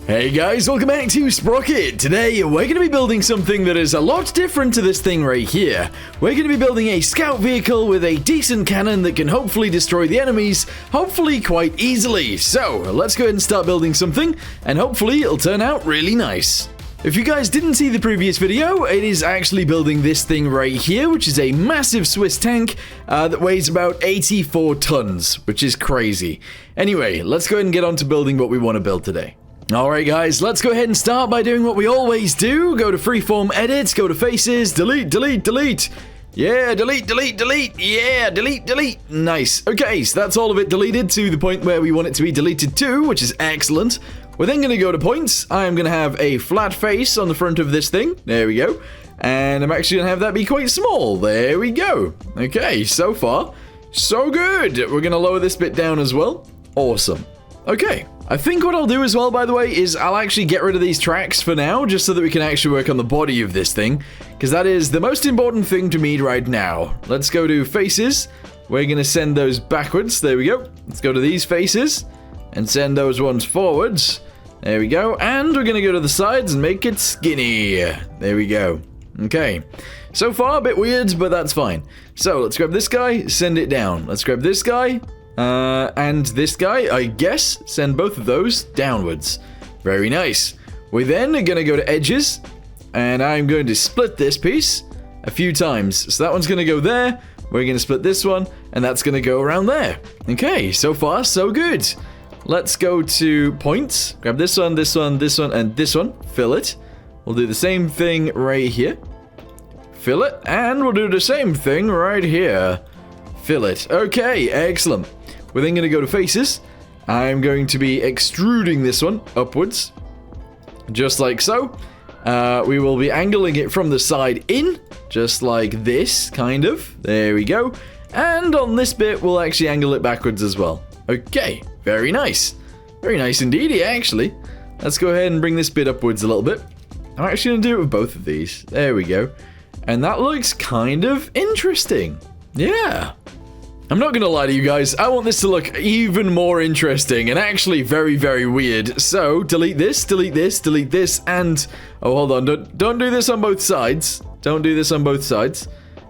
Hey guys, welcome back to Sprocket. Today we're going to be building something that is a lot different to this thing right here. We're going to be building a scout vehicle with a decent cannon that can hopefully destroy the enemies, hopefully quite easily. So let's go ahead and start building something, and hopefully it'll turn out really nice. If you guys didn't see the previous video, it is actually building this thing right here, which is a massive Swiss tank that weighs about 84 tons, which is crazy. Anyway, let's go ahead and get on to building what we want to build today. Alright guys, let's go ahead and start by doing what we always do. Go to freeform edit, go to faces, delete, delete, delete. Yeah, delete, delete, delete. Yeah, delete, delete. Nice. Okay, so that's all of it deleted to the point where we want it to be deleted to, which is excellent. We're then going to go to points. I'm going to have a flat face on the front of this thing. There we go. And I'm actually going to have that be quite small. There we go. Okay, so far, so good. We're going to lower this bit down as well. Awesome. Okay. I think what I'll do as well, by the way, is I'll actually get rid of these tracks for now, just so that we can actually work on the body of this thing, because that is the most important thing to me right now. Let's go to faces. We're going to send those backwards. There we go. Let's go to these faces and send those ones forwards. There we go. And we're going to go to the sides and make it skinny. There we go. Okay. So far, a bit weird, but that's fine. So let's grab this guy, send it down. Let's grab this guy. And this guy, I guess, send both of those downwards. Very nice. We then are going to go to edges, and I'm going to split this piece a few times. So that one's going to go there, we're going to split this one, and that's going to go around there. Okay, so far, so good. Let's go to points. Grab this one, this one, this one, and this one. Fill it. We'll do the same thing right here. Fill it, and we'll do the same thing right here. Fill it. Okay, excellent. We're then going to go to faces. I'm going to be extruding this one upwards, just like so. We will be angling it from the side in, just like this, kind of. There we go. And on this bit, we'll actually angle it backwards as well. Okay, very nice. Very nice indeed, actually. Let's go ahead and bring this bit upwards a little bit. I'm actually going to do it with both of these. There we go. And that looks kind of interesting. Yeah. I'm not gonna lie to you guys, I want this to look even more interesting and actually very, very weird. So, delete this, delete this, delete this, and... Oh, hold on, don't do this on both sides. Don't do this on both sides.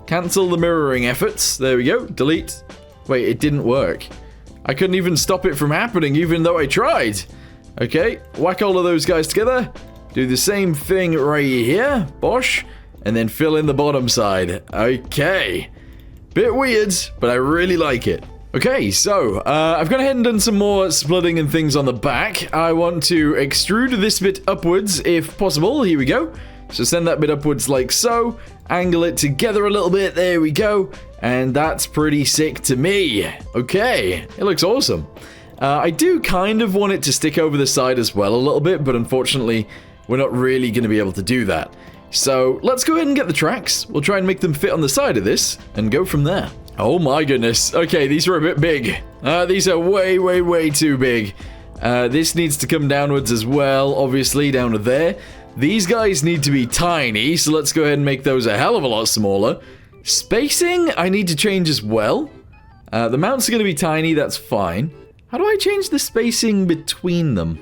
Cancel the mirroring efforts. There we go, delete. Wait, it didn't work. I couldn't even stop it from happening even though I tried. Okay, whack all of those guys together. Do the same thing right here, bosh. And then fill in the bottom side. Okay. Bit weird, but I really like it. Okay, so I've gone ahead and done some more splitting and things on the back. I want to extrude this bit upwards if possible. Here we go. So send that bit upwards like so. Angle it together a little bit. There we go. And that's pretty sick to me. Okay, it looks awesome. I do kind of want it to stick over the side as well a little bit, but unfortunately, we're not really going to be able to do that. So, let's go ahead and get the tracks. We'll try and make them fit on the side of this, and go from there. Oh my goodness. Okay, these are a bit big. These are way, way, way too big. This needs to come downwards as well, obviously, down to there. These guys need to be tiny, so let's go ahead and make those a hell of a lot smaller. Spacing, I need to change as well. The mounts are going to be tiny, that's fine. How do I change the spacing between them?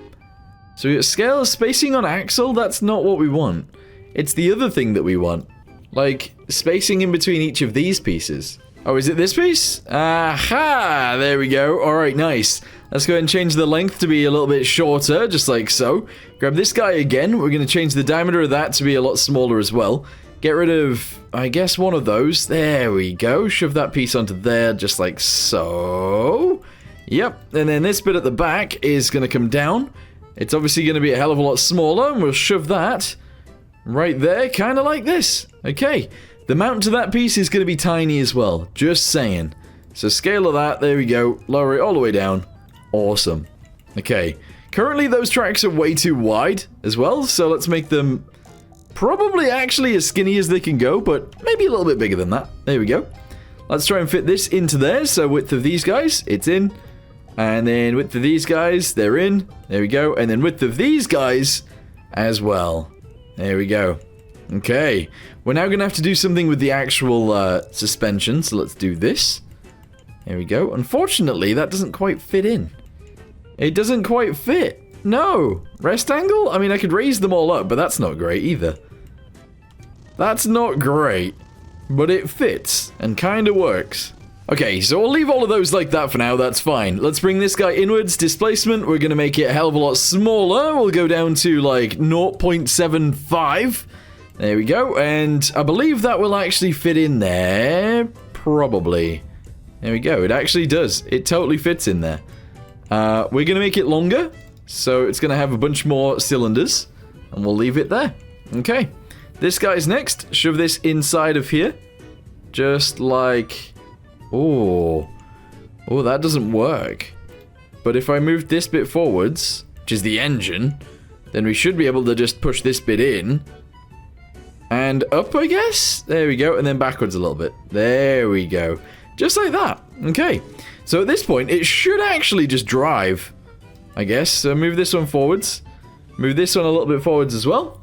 So, we got scale spacing on axle, that's not what we want. It's the other thing that we want. Like, spacing in between each of these pieces. Oh, is it this piece? Aha! There we go. Alright, nice. Let's go ahead and change the length to be a little bit shorter, just like so. Grab this guy again. We're going to change the diameter of that to be a lot smaller as well. Get rid of, I guess, one of those. There we go. Shove that piece onto there, just like so. Yep. And then this bit at the back is going to come down. It's obviously going to be a hell of a lot smaller, and we'll shove that right there, kind of like this. Okay, the mount to that piece is going to be tiny as well, just saying. So scale of that, there we go, lower it all the way down. Awesome. Okay, currently those tracks are way too wide as well, so let's make them probably actually as skinny as they can go, but maybe a little bit bigger than that. There we go. Let's try and fit this into there, so width of these guys, it's in. And then width of these guys, they're in. There we go, and then width of these guys as well. There we go. Okay, we're now going to have to do something with the actual suspension, so let's do this. There we go. Unfortunately, that doesn't quite fit in. It doesn't quite fit. No. Rest angle? I mean, I could raise them all up, but that's not great either. That's not great. But it fits and kind of works. Okay, so we'll leave all of those like that for now. That's fine. Let's bring this guy inwards. Displacement, we're going to make it a hell of a lot smaller. We'll go down to like 0.75. There we go. And I believe that will actually fit in there. Probably. There we go. It actually does. It totally fits in there. We're going to make it longer. So it's going to have a bunch more cylinders. And we'll leave it there. Okay. This guy's next. Shove this inside of here. Just like... Oh. Oh, that doesn't work. But if I move this bit forwards, which is the engine, then we should be able to just push this bit in. And up, I guess? There we go. And then backwards a little bit. There we go. Just like that. Okay. So at this point, it should actually just drive, I guess. So move this one forwards. Move this one a little bit forwards as well.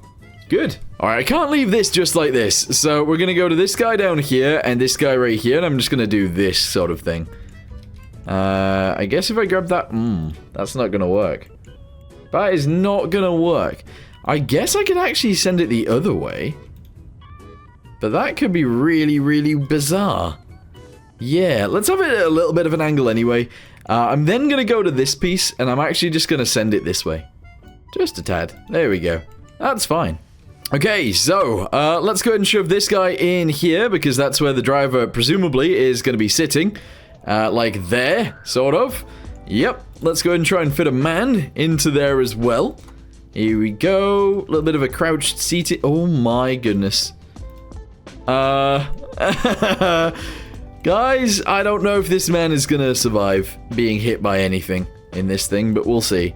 Good. Alright, I can't leave this just like this. So we're going to go to this guy down here and this guy right here. And I'm just going to do this sort of thing. I guess if I grab that... that's not going to work. That is not going to work. I guess I could actually send it the other way. But that could be really, really bizarre. Yeah, let's have it at a little bit of an angle anyway. I'm then going to go to this piece, and I'm actually just going to send it this way. Just a tad. There we go. That's fine. Okay, so let's go ahead and shove this guy in here, because that's where the driver presumably is going to be sitting. Like there, sort of. Yep, let's go ahead and try and fit a man into there as well. Here we go. A little bit of a crouched seating. Oh my goodness. Guys, I don't know if this man is gonna survive being hit by anything in this thing, but we'll see.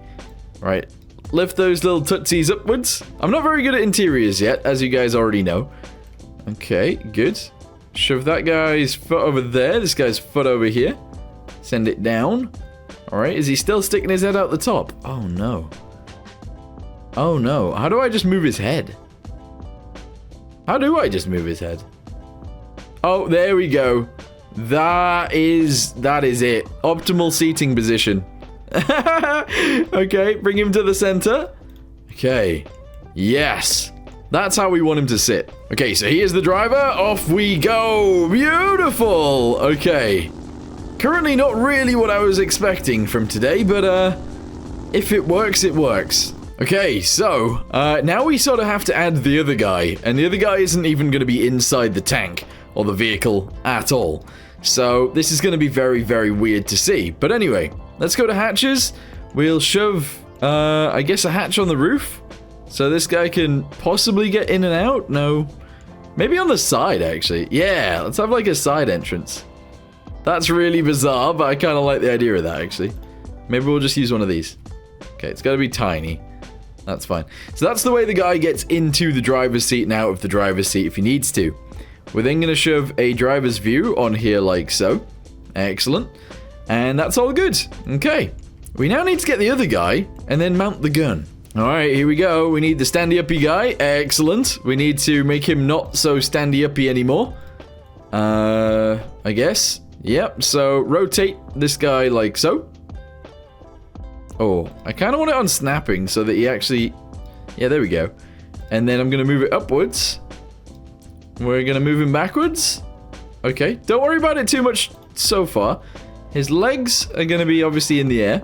Right, lift those little tootsies upwards. I'm not very good at interiors yet, as you guys already know. Okay, good. Shove that guy's foot over there, this guy's foot over here. Send it down. Alright, is he still sticking his head out the top? Oh no. Oh no, how do I just move his head? How do I just move his head? Oh, there we go. That is it. Optimal seating position. Okay, bring him to the center. Okay. Yes. That's how we want him to sit. Okay, so here's the driver. Off we go. Beautiful. Okay. Currently not really what I was expecting from today, but if it works, it works. Okay, so now we sort of have to add the other guy, and the other guy isn't even going to be inside the tank or the vehicle at all. So this is going to be very, very weird to see. But anyway, let's go to hatches. We'll shove, I guess, a hatch on the roof, so this guy can possibly get in and out. No, maybe on the side, actually. Yeah, let's have like a side entrance. That's really bizarre, but I kind of like the idea of that, actually. Maybe we'll just use one of these. Okay, it's got to be tiny. That's fine. So that's the way the guy gets into the driver's seat and out of the driver's seat if he needs to. We're then going to shove a driver's view on here like so. Excellent. And that's all good. Okay. We now need to get the other guy and then mount the gun. Alright, here we go. We need the standy-uppy guy. Excellent. We need to make him not so standy-uppy anymore. I guess. Yep, so rotate this guy like so. Oh, I kind of want it on snapping so that he actually... Yeah, there we go. And then I'm going to move it upwards. We're going to move him backwards. Okay, don't worry about it too much so far. His legs are going to be obviously in the air.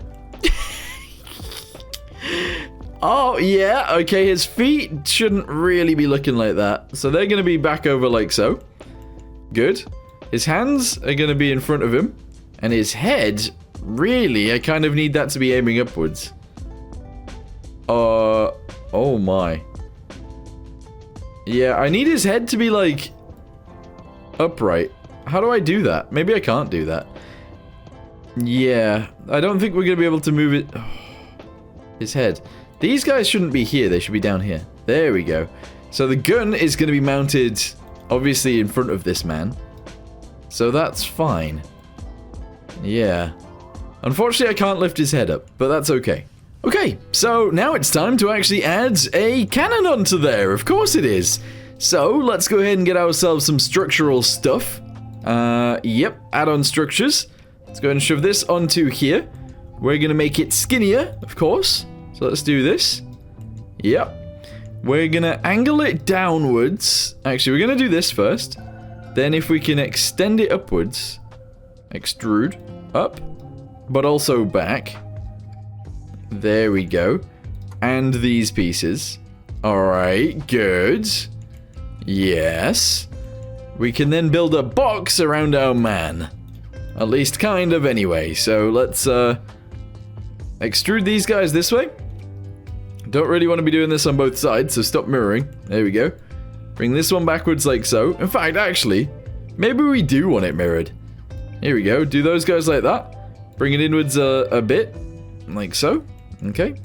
Oh, yeah, okay, his feet shouldn't really be looking like that. So they're going to be back over like so. Good. His hands are going to be in front of him. And his head... Really, I kind of need that to be aiming upwards. Oh my. Yeah, I need his head to be, like, upright. How do I do that? Maybe I can't do that. Yeah, I don't think we're going to be able to move it. Oh, his head. These guys shouldn't be here. They should be down here. There we go. So the gun is going to be mounted, obviously, in front of this man. So that's fine. Yeah. Unfortunately, I can't lift his head up, but that's okay. Okay, so now it's time to actually add a cannon onto there. Of course it is. So let's go ahead and get ourselves some structural stuff. Yep, add-on structures. Let's go ahead and shove this onto here. We're going to make it skinnier, of course. So So let's do this. Yep. We're going to angle it downwards. Actually, we're going to do this first. Then if we can extend it upwards, extrude up, but also back. There we go. And these pieces. Alright, good. Yes. We can then build a box around our man. At least kind of anyway. So let's extrude these guys this way. Don't really want to be doing this on both sides, so stop mirroring. There we go. Bring this one backwards like so. In fact, actually, maybe we do want it mirrored. Here we go. Do those guys like that. Bring it inwards a bit. Like so. Okay.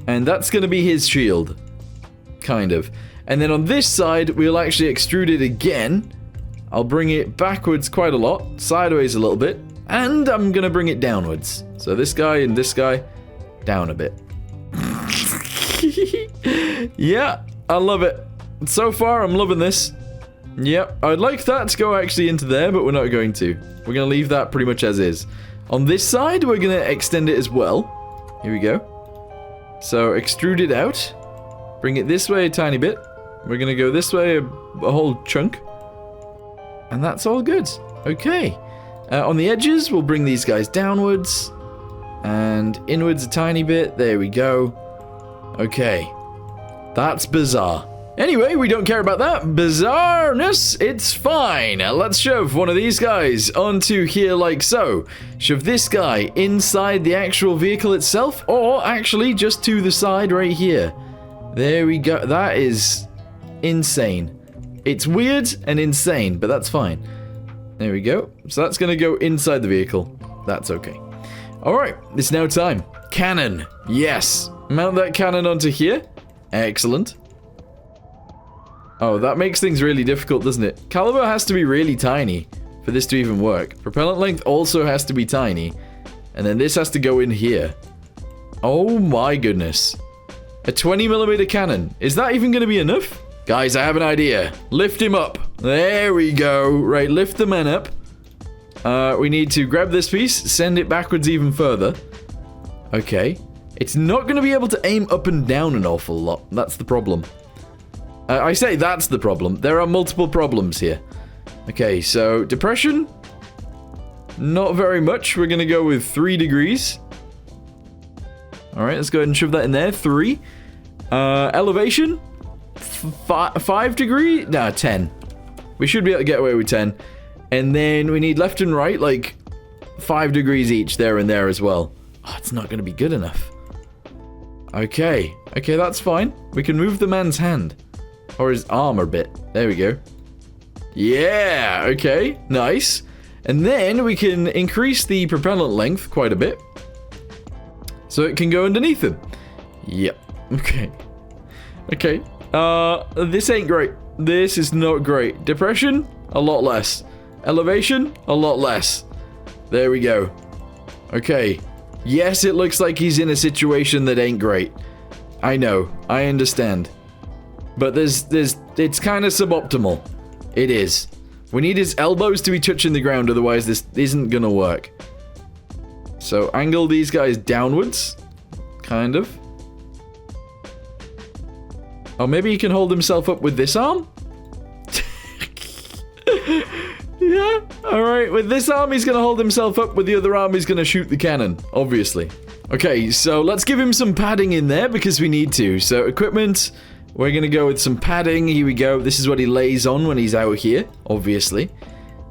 And that's going to be his shield. Kind of. And then on this side, we'll actually extrude it again. I'll bring it backwards quite a lot. Sideways a little bit. And I'm going to bring it downwards. So this guy and this guy down a bit. Yeah, I love it. So far, I'm loving this. Yep, I'd like that to go actually into there, but we're not going to. We're going to leave that pretty much as is. On this side, we're going to extend it as well. Here we go. So, extrude it out. Bring it this way a tiny bit. We're going to go this way a whole chunk. And that's all good. Okay. On the edges, we'll bring these guys downwards. And inwards a tiny bit. There we go. Okay. That's bizarre. Anyway, we don't care about that. Bizarreness, it's fine. Let's shove one of these guys onto here like so. Shove this guy inside the actual vehicle itself, or actually just to the side right here. There we go. That is insane. It's weird and insane, but that's fine. There we go. So that's going to go inside the vehicle. That's okay. Alright, it's now time. Cannon. Yes. Mount that cannon onto here. Excellent. Oh, that makes things really difficult, doesn't it? Caliber has to be really tiny for this to even work. Propellant length also has to be tiny. And then this has to go in here. Oh my goodness. A 20mm cannon. Is that even going to be enough? Guys, I have an idea. Lift him up. There we go. Right, lift the man up. We need to grab this piece, send it backwards even further. Okay. It's not going to be able to aim up and down an awful lot. That's the problem. I say that's the problem. There are multiple problems here. Okay, so depression. Not very much. We're going to go with 3 degrees. Alright, let's go ahead and shove that in there. 3. Elevation. 5 degree? Nah, 10. We should be able to get away with 10. And then we need left and right, like 5 degrees each there and there as well. Oh, it's not going to be good enough. Okay. Okay, that's fine. We can move the man's hand. Or his arm a bit. There we go. Yeah, okay. Nice. And then we can increase the propellant length quite a bit. So it can go underneath him. Yep. Okay. Okay. This ain't great. This is not great. Depression? A lot less. Elevation? A lot less. There we go. Okay. Yes, it looks like he's in a situation that ain't great. I know. I understand. But it's kind of suboptimal. It is. We need his elbows to be touching the ground, otherwise this isn't gonna work. So angle these guys downwards. Kind of. Oh, maybe he can hold himself up with this arm? Yeah, alright. With this arm, he's going to hold himself up. With the other arm, he's going to shoot the cannon, obviously. Okay, so let's give him some padding in there because we need to. So equipment, we're going to go with some padding. Here we go. This is what he lays on when he's out here, obviously.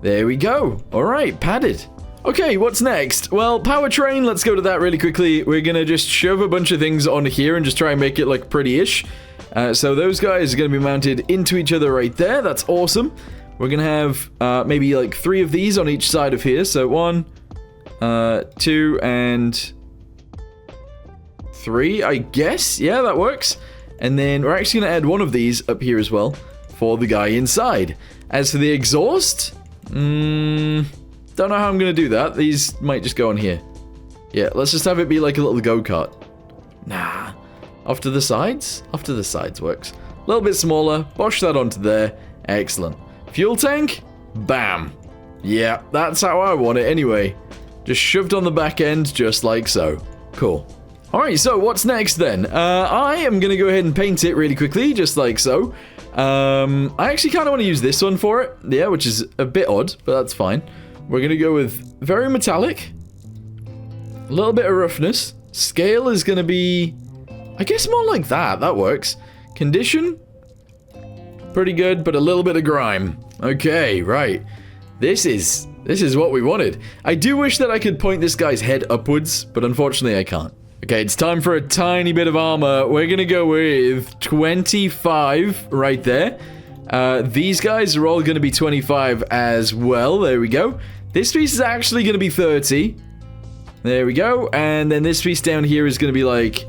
There we go. Alright, padded. Okay, what's next? Well, powertrain, let's go to that really quickly. We're going to just shove a bunch of things on here and just try and make it look pretty-ish. So those guys are going to be mounted into each other right there. That's awesome. We're going to have maybe like 3 of these on each side of here. So 1, 2, and 3, I guess. Yeah, that works. And then we're actually going to add one of these up here as well for the guy inside. As for the exhaust, don't know how I'm going to do that. These might just go on here. Yeah, let's just have it be like a little go-kart. Nah. Off to the sides? Off to the sides works. A little bit smaller. Bosh that onto there. Excellent. Fuel tank? Bam. Yeah, that's how I want it anyway. Just shoved on the back end, just like so. Cool. Alright, so what's next then? I am going to go ahead and paint it really quickly, just like so. I actually kind of want to use this one for it. Yeah, which is a bit odd, but that's fine. We're going to go with very metallic. A little bit of roughness. Scale is going to be, I guess, more like that. That works. Condition. Pretty good, but a little bit of grime. Okay, right. This is what we wanted. I do wish that I could point this guy's head upwards, but unfortunately I can't. Okay, it's time for a tiny bit of armor. We're gonna go with 25 right there. These guys are all gonna be 25 as well. There we go. This piece is actually gonna be 30. There we go. And then this piece down here is gonna be like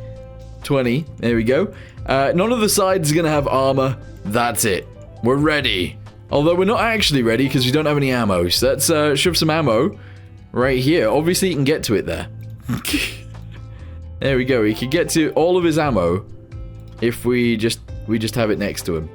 20. There we go. None of the sides are gonna have armor. That's it. We're ready. Although we're not actually ready because we don't have any ammo. So let's shove some ammo right here. Obviously you can get to it there. There we go. He could get to all of his ammo if we just have it next to him.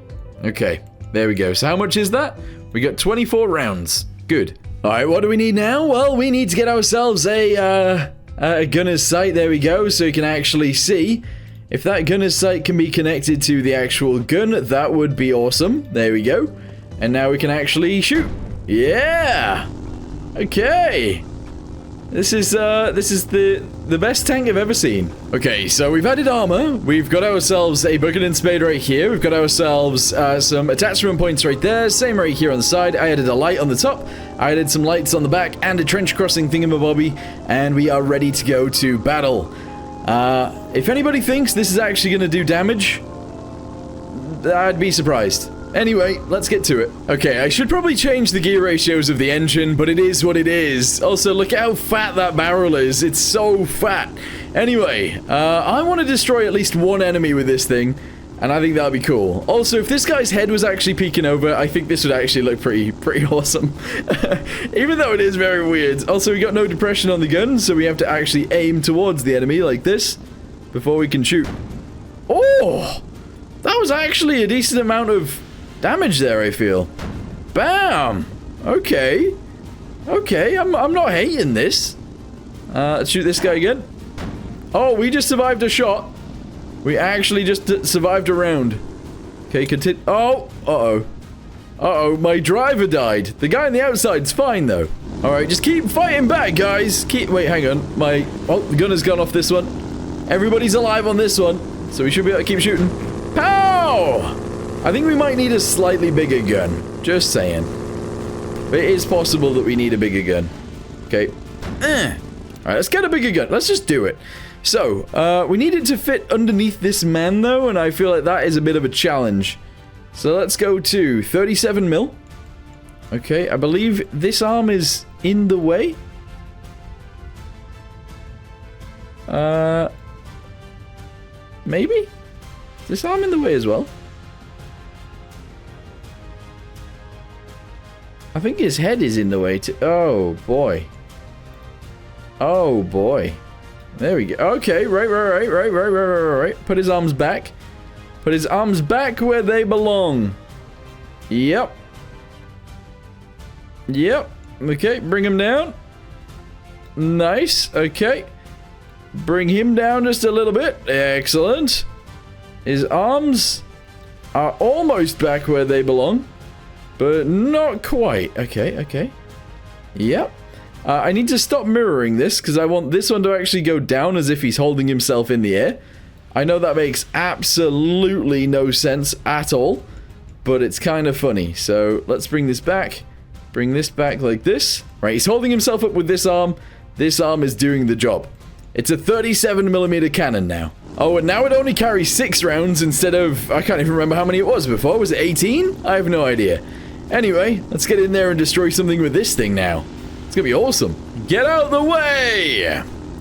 Okay, there we go. So how much is that? We got 24 rounds. Good. All right, what do we need now? Well, we need to get ourselves a gunner's sight. There we go. So you can actually see if that gunner's sight can be connected to the actual gun. That would be awesome. There we go. And now we can actually shoot. Yeah. Okay. This is the best tank I've ever seen. Okay, so we've added armor. We've got ourselves a bucket and spade right here. We've got ourselves some attachment points right there. Same right here on the side. I added a light on the top. I added some lights on the back and a trench crossing thingamabobby. And we are ready to go to battle. If anybody thinks this is actually going to do damage, I'd be surprised. Anyway, let's get to it. Okay, I should probably change the gear ratios of the engine, but it is what it is. Also, look how fat that barrel is. It's so fat. Anyway, I want to destroy at least one enemy with this thing, and I think that'd be cool. Also, if this guy's head was actually peeking over, I think this would actually look pretty awesome. Even though it is very weird. Also, we got no depression on the gun, so we have to actually aim towards the enemy like this before we can shoot. Oh! That was actually a decent amount of damage there, I feel. Bam! Okay. Okay, I'm not hating this. Let's shoot this guy again. Oh, we just survived a shot. We actually just survived a round. Okay, continue. Oh! Uh-oh. Uh-oh, my driver died. The guy on the outside's fine, though. Alright, just keep fighting back, guys. Wait, hang on. Oh, the gun has gone off this one. Everybody's alive on this one, so we should be able to keep shooting. Pow! I think we might need a slightly bigger gun. Just saying. But it is possible that we need a bigger gun. Okay. Alright, let's get a bigger gun. Let's just do it. So, we need it to fit underneath this man, though, and I feel like that is a bit of a challenge. So let's go to 37 mil. Okay, I believe this arm is in the way. Maybe? Is this arm in the way as well? I think his head is in the way too. Oh, boy. Oh, boy. There we go. Okay, right. Put his arms back. Put his arms back where they belong. Yep. Yep. Okay, bring him down. Nice. Okay. Bring him down just a little bit. Excellent. His arms are almost back where they belong. But not quite. Okay. Yep. I need to stop mirroring this because I want this one to actually go down as if he's holding himself in the air. I know that makes absolutely no sense at all, but it's kind of funny. So let's bring this back. Bring this back like this. Right, he's holding himself up with this arm. This arm is doing the job. It's a 37mm cannon now. Oh, and now it only carries 6 rounds instead of... I can't even remember how many it was before. Was it 18? I have no idea. Anyway, let's get in there and destroy something with this thing now. It's gonna be awesome. Get out of the way!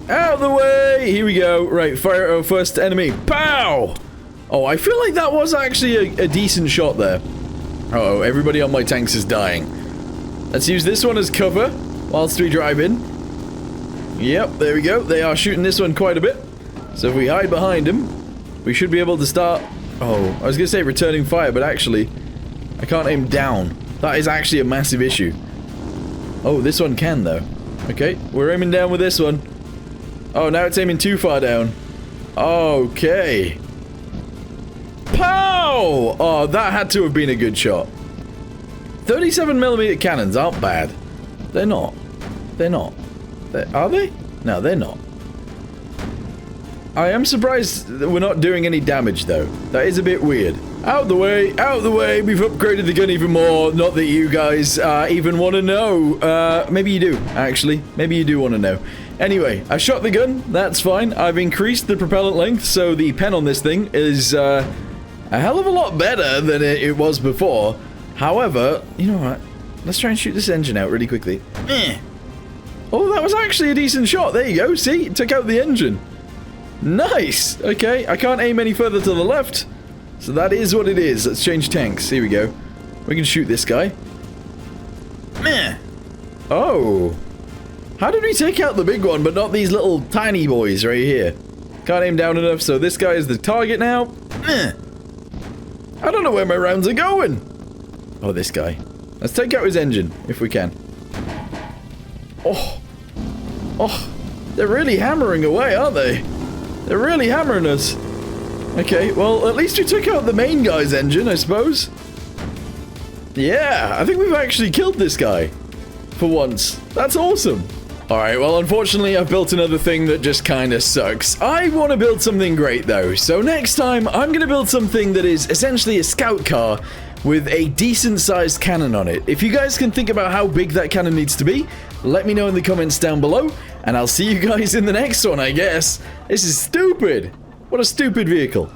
Out of the way! Here we go. Right, fire at our first enemy. Pow! Oh, I feel like that was actually a decent shot there. Uh-oh, everybody on my tanks is dying. Let's use this one as cover whilst we drive in. Yep, there we go. They are shooting this one quite a bit. So if we hide behind him, we should be able to start... Oh, I was gonna say returning fire, but actually, I can't aim down. That is actually a massive issue. Oh, this one can, though. Okay, we're aiming down with this one. Oh, now it's aiming too far down. Okay. Pow! Oh, that had to have been a good shot. 37mm cannons aren't bad. They're not. They're not. Are they? No, they're not. I am surprised that we're not doing any damage, though. That is a bit weird. Out the way, out the way. We've upgraded the gun even more. Not that you guys even want to know. Maybe you do, actually. Maybe you do want to know. Anyway, I shot the gun. That's fine. I've increased the propellant length, so the pen on this thing is a hell of a lot better than it was before. However, you know what? Let's try and shoot this engine out really quickly. Oh, that was actually a decent shot. There you go. See? It took out the engine. Nice! Okay, I can't aim any further to the left. So that is what it is. Let's change tanks. Here we go. We can shoot this guy. Meh. Oh. How did we take out the big one, but not these little tiny boys right here? Can't aim down enough, so this guy is the target now. Meh. I don't know where my rounds are going. Oh, this guy. Let's take out his engine, if we can. Oh. Oh. They're really hammering away, aren't they? They're really hammering us. Okay, well, at least we took out the main guy's engine, I suppose. Yeah, I think we've actually killed this guy. For once. That's awesome. Alright, well, unfortunately, I've built another thing that just kind of sucks. I want to build something great, though. So next time, I'm going to build something that is essentially a scout car with a decent-sized cannon on it. If you guys can think about how big that cannon needs to be, let me know in the comments down below, and I'll see you guys in the next one, I guess. This is stupid. What a stupid vehicle.